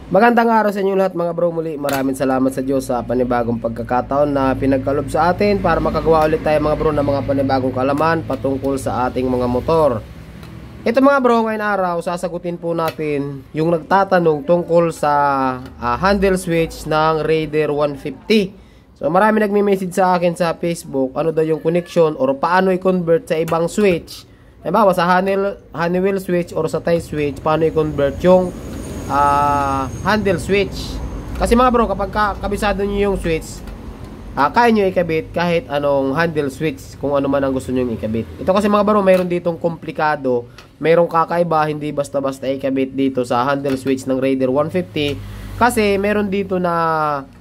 Magandang araw sa inyo lahat mga bro. Muli maraming salamat sa Diyos sa panibagong pagkakataon na pinagkalob sa atin para makagawa ulit tayo mga bro ng mga panibagong kalaman patungkol sa ating mga motor. Ito mga bro, ngayon araw sasagutin po natin yung nagtatanong tungkol sa handle switch ng Raider 150. So marami nagme-message sa akin sa Facebook ano daw yung connection or paano i-convert sa ibang switch. Halimbawa sa Honeywell switch or sa tie switch, paano i-convert yung handle switch. Kasi mga bro, kapag kabisado nyo yung switch, kaya nyo ikabit kahit anong handle switch, kung ano man ang gusto nyo ikabit. Ito kasi mga bro, mayroon ditong komplikado, mayroong kakaiba, hindi basta-basta ikabit dito sa handle switch ng Raider 150. Kasi mayroon dito na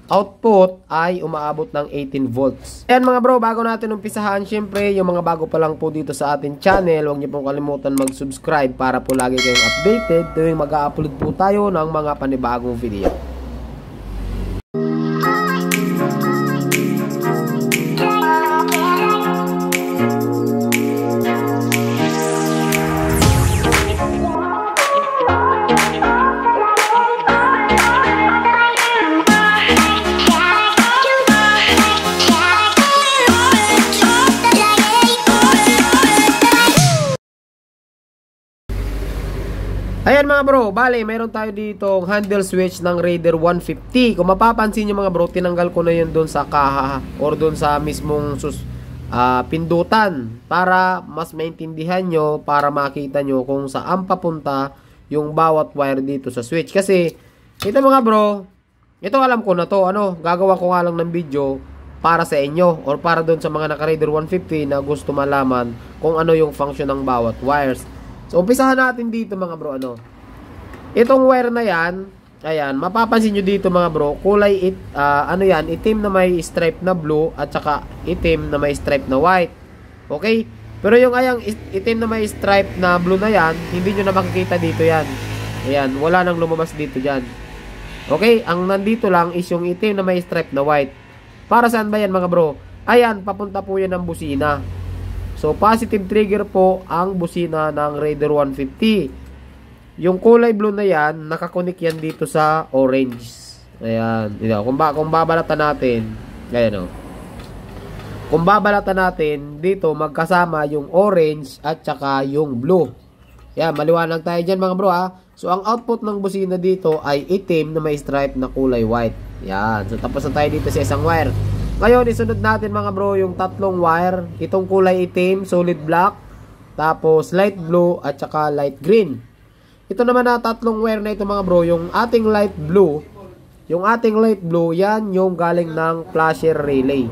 output ay umaabot ng 18 volts. Ayan mga bro, bago natin umpisahan, syempre yung mga bago pa lang po dito sa ating channel, huwag niyo pong kalimutan mag-subscribe para po lagi kayong updated tuwing mag-upload po tayo ng mga panibagong video. Ayan mga bro, bale, meron tayo ditong handle switch ng Raider 150. Kung mapapansin nyo mga bro, tinanggal ko na yun doon sa kaha or doon sa mismong pindutan para mas maintindihan nyo, para makita nyo kung saan papunta yung bawat wire dito sa switch. Kasi, ito mga bro, ito alam ko na to, gagawa ko nga lang ng video para sa inyo or para doon sa mga naka-Raider 150 na gusto malaman kung ano yung function ng bawat wires. So, umpisahan natin dito mga bro, itong wire na yan, ayan, mapapansin nyo dito mga bro, kulay, yan, itim na may stripe na blue, at saka itim na may stripe na white. Okay? Pero yung itim na may stripe na blue na yan, hindi nyo na makikita dito yan. Ayan, wala nang lumabas dito dyan. Okay? Ang nandito lang is yung itim na may stripe na white. Para saan ba yan mga bro? Ayan, papunta po yan ng busina. So, positive trigger po ang busina ng Raider 150. Yung kulay blue na yan, nakakonik yan dito sa orange. Ayan. Kung babalatan natin, ayan o. Kung babalatan natin, dito magkasama yung orange at saka yung blue. Ayan, maliwanag tayo dyan mga bro So, ang output ng busina dito ay itim na may stripe na kulay white. Ayan. So, tapos na tayo dito sa isang wire. Ngayon, isunod natin mga bro yung tatlong wire. Itong kulay itim, solid black, tapos light blue, at saka light green. Ito naman na tatlong wire na ito mga bro, yung ating light blue, yan yung galing ng flasher relay.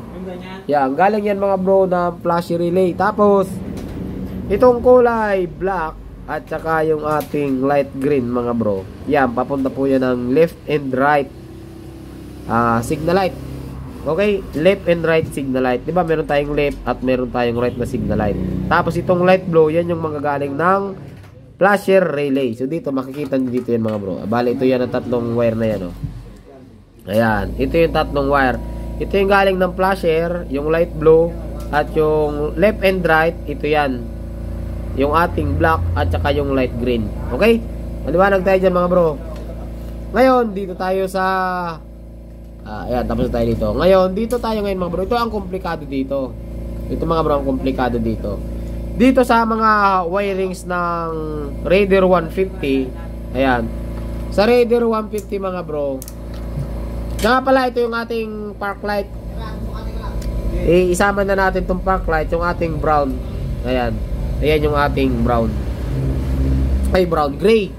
Yan, galing yan mga bro ng flasher relay. Tapos, itong kulay black, at saka yung ating light green mga bro. Yan, papunta po yan ng left and right signal light. Okay, left and right signal light. Diba meron tayong left at meron tayong right na signal light. Tapos itong light blue, yan yung mga galing ng flasher relay. So dito, makikita nyo dito yan mga bro. Bale, ito yan ang tatlong wire na yan. Ayan, ito yung tatlong wire. Ito yung galing ng flasher, yung light blue, at yung left and right, ito yan. Yung ating black at saka yung light green. Okay? Maliwanag tayo dyan mga bro. Ngayon, dito tayo sa ayan, tapos tayo dito. Ngayon, dito tayo ngayon mga bro. Ito ang komplikado dito. Ito mga bro, ang komplikado dito. Dito sa mga wirings ng Raider 150. Ayan. Sa Raider 150 mga bro. Nga pala, ito yung ating park light. Isama na natin itong park light, yung ating brown. Ayan. Ayan yung ating brown. Ay, brown. Gray.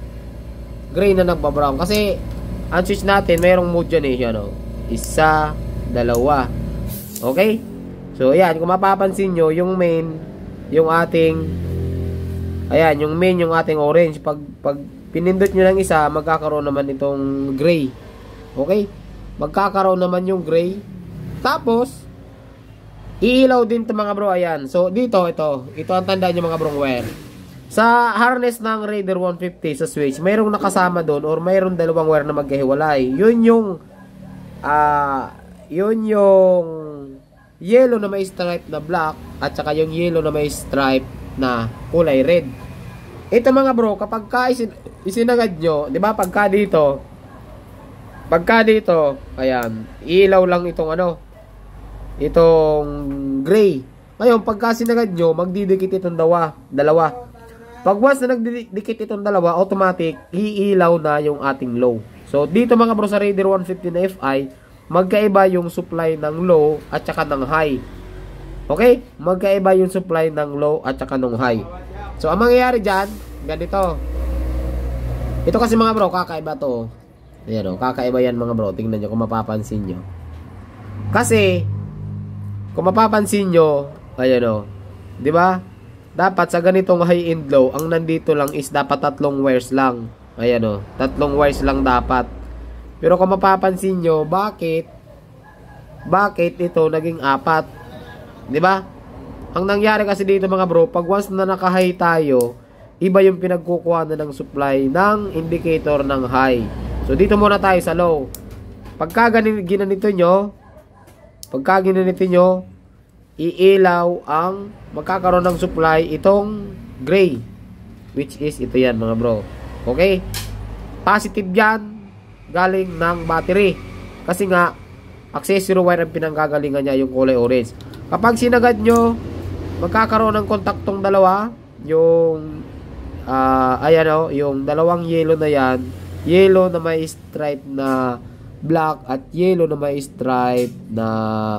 Gray na nagpa-brown. Kasi, ang switch natin, mayroong mode dyan isa, dalawa. Okay? So, ayan. Kung mapapansin nyo, yung main, yung ating, ayan, yung main, yung ating orange. Pag pinindot nyo ng isa, magkakaroon naman itong gray. Okay? Magkakaroon naman yung gray. Tapos, iilaw din ito mga bro. Ayan. So, dito, ito ang tandaan nyo mga bro wire. Sa harness ng Raider 150 sa switch, mayroong nakasama doon or mayroong dalawang wire na magkahiwalay. Yun yung yellow na may stripe na black at saka yung yellow na may stripe na kulay red. Ito mga bro, kapag isinagad nyo, di ba pagka dito, Pagka dito, ayan, ilaw lang itong itong gray. Ngayon, pagka sinagad nyo, magdidikit itong dalawa. Pag once na nagdidikit itong dalawa, automatic, iilaw na yung ating low. So, dito mga bro sa Raider 150 na FI, magkaiba yung supply ng low at saka ng high. Okay? Magkaiba yung supply ng low at saka ng high. So, ang mangyayari dyan, ganito. Ito kasi mga bro, kakaiba to. Ayan o, kakaiba yan mga bro. Tingnan nyo kung mapapansin nyo. Kasi, kung mapapansin nyo, ayan o, di ba? Dapat sa ganitong high and low, ang nandito lang is dapat 3 wires lang. Ayan o, 3 wires lang dapat. Pero kung mapapansin nyo, bakit ito naging 4? Di ba? Ang nangyari kasi dito mga bro, pag once na naka-high tayo, iba yung pinagkukuha na ng supply ng indicator ng high. So, dito muna tayo sa low. Pagka ginanito nyo, iilaw ang magkakaroon ng supply itong gray. Which is, ito yan mga bro. Okay? Positive yan, galing ng battery. Kasi nga, accessory wire ang pinanggagalingan niya yung kulay orange. Kapag sinagad nyo, magkakaroon ng kontaktong dalawa, yung ayan o, yung dalawang yellow na yan, yellow na may stripe na black at yellow na may stripe na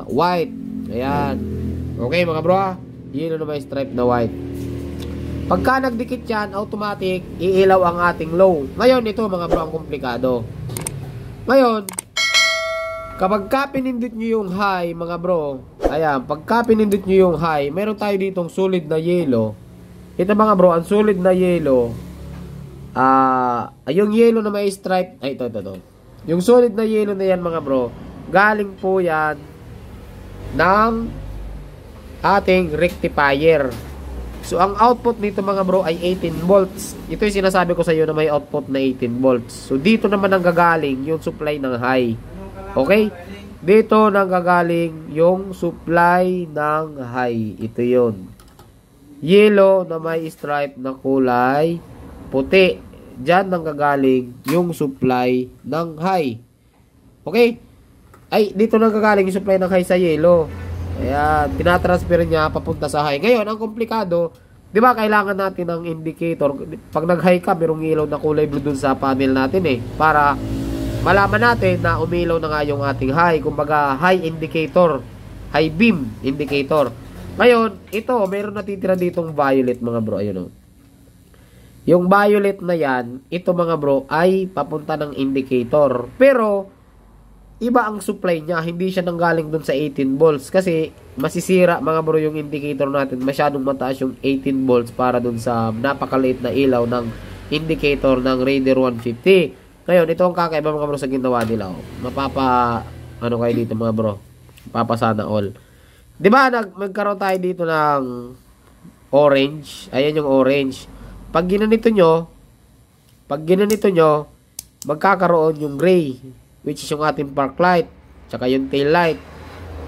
white. Ayan. Okay mga bro, yellow na may stripe na white. Pagka nagdikit yan, automatic, iilaw ang ating low. Ngayon, ito mga bro, ang komplikado. Ngayon, kapag pinindot nyo yung high, mga bro, ayan, pagka pinindot nyo yung high, meron tayo ditong solid na yellow. Ito mga bro, ang solid na yellow, yung yellow na may stripe, ito. Yung solid na yellow na yan mga bro, galing po yan ng ating rectifier. So, ang output nito mga bro ay 18 volts. Ito yung sinasabi ko sa iyo na may output na 18 volts. So, dito naman nanggagaling yung supply ng high. Okay? Dito nanggagaling yung supply ng high. Ito yun. Yellow na may stripe na kulay puti. Diyan nanggagaling yung supply ng high. Okay? Ay, dito nanggagaling yung supply ng high sa yellow. Ayan, tinatransfer niya papunta sa high. Ngayon, ang komplikado, di ba kailangan natin ng indicator. Pag nag-high ka, merong ilaw na kulay blue dun sa panel natin para malaman natin na umilaw na nga yung ating high. Kumbaga, high indicator. High beam indicator. Ngayon, ito, mayroon natitira ditong violet mga bro. Ayun o. Yung violet na yan, ito mga bro, ay papunta ng indicator. Pero, iba ang supply niya. Hindi siya nanggaling dun sa 18 volts. Kasi, masisira mga bro yung indicator natin. Masyadong mataas yung 18 volts para dun sa napakaliit na ilaw ng indicator ng Raider 150. Ngayon, ito ang kakaiba mga bro sa ginawa nila. Ano kayo dito mga bro? Sana all. Diba, magkaroon tayo dito ng orange. Ayan yung orange. Pag ginanito nyo, magkakaroon yung gray, which is yung ating park light, tsaka yung tail light.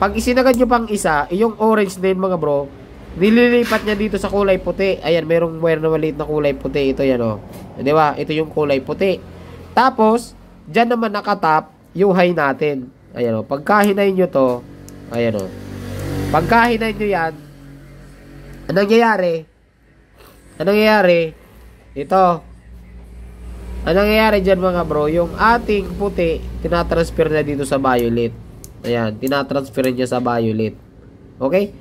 Pag isinagad nyo pang isa, yung orange na yun mga bro, nililipat niya dito sa kulay puti. Ayan, merong wire na maliit na kulay puti. Ito yan o. Diba? Ito yung kulay puti. Tapos, dyan naman nakatap yung high natin. Ayan o. Pagkahinay nyo to, ayan o. Pagkahinay nyo yan, anong nangyayari? Ito. Anong nangyayari dyan mga bro? Yung ating puti, tinatransfer na dito sa violet. Ayan, tinatransfer niya sa violet. Okay?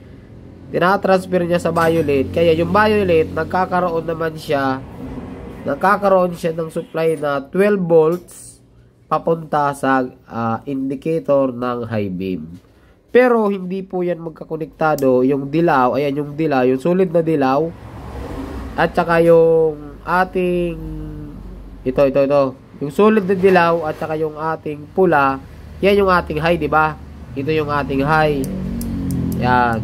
Tinatransfer niya sa violet. Kaya yung violet, nagkakaroon siya ng supply na 12 volts papunta sa indicator ng high beam. Pero hindi po yan magkakonektado. Yung dilaw, ayan yung dilaw, yung solid na dilaw, at saka yung ating ito. Yung solid na dilaw at saka yung ating pula, yan yung ating high, di ba? Ito yung ating high. Yan.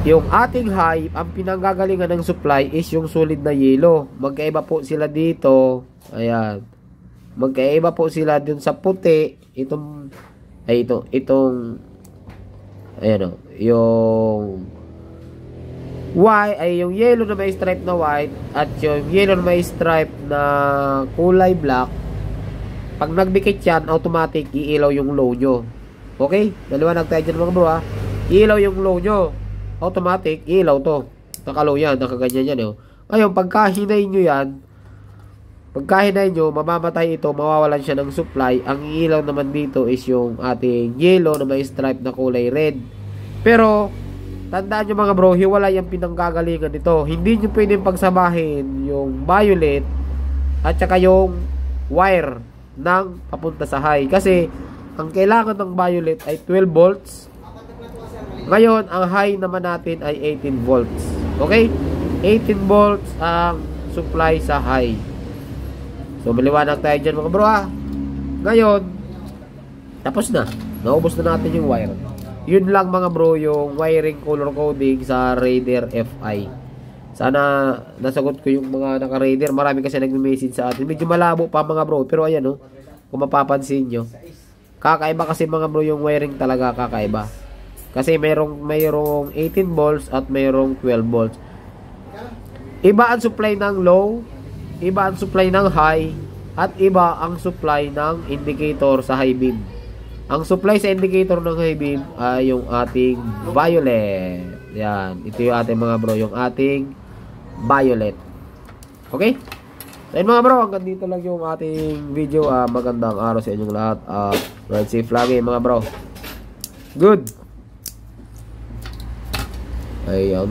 Yung ating high, ang pinanggagalingan ng supply is yung solid na yellow. Magkaiba po sila dito. Ayan. Magkaiba po sila dun sa puti. Itong ayan o, yung white ay yung yellow na may stripe na white at yung yellow na may stripe na kulay black. Pag nagdikit yan, automatic iilaw yung low nyo. Okay? Naliwanag tayo dyan mga bro ha. Iilaw yung low nyo. Automatic, iilaw to. Nakalow yan, nakaganyan yan. Ngayon, pagkahinay nyo yan, pagkahinay nyo, mamamatay ito, mawawalan siya ng supply. Ang iilaw naman dito is yung ating yellow na may stripe na kulay red. Pero, tandaan nyo mga bro, hiwalay ang pinanggagalingan nito. Hindi nyo pwedeng pagsamahin yung violet at saka yung wire ng papunta sa high. Kasi, ang kailangan ng violet ay 12 volts. Ngayon, ang high naman natin ay 18 volts. Okay? 18 volts ang supply sa high. So, maliwanag tayo dyan mga bro ha. Ngayon, tapos na. Naubos na natin yung wire. Yun lang mga bro yung wiring color coding sa Raider FI. Sana nasagot ko yung mga naka-Raider. Marami kasi nagme-message sa atin. Medyo malabo pa mga bro. Pero ayan kung mapapansin nyo. Kakaiba kasi mga bro yung wiring talaga kakaiba. Kasi mayroong 18 volts at mayroong 12 volts. Iba ang supply ng low, iba ang supply ng high, at iba ang supply ng indicator sa high beam. Ang supply sa indicator ng high beam ay yung ating violet. Yan, ito yung ating mga bro, yung ating violet. Okay? So yun mga bro, hanggang dito lang yung ating video. Magandang araw sa inyong lahat. Ride safe lagi mga bro. Good. Ayan,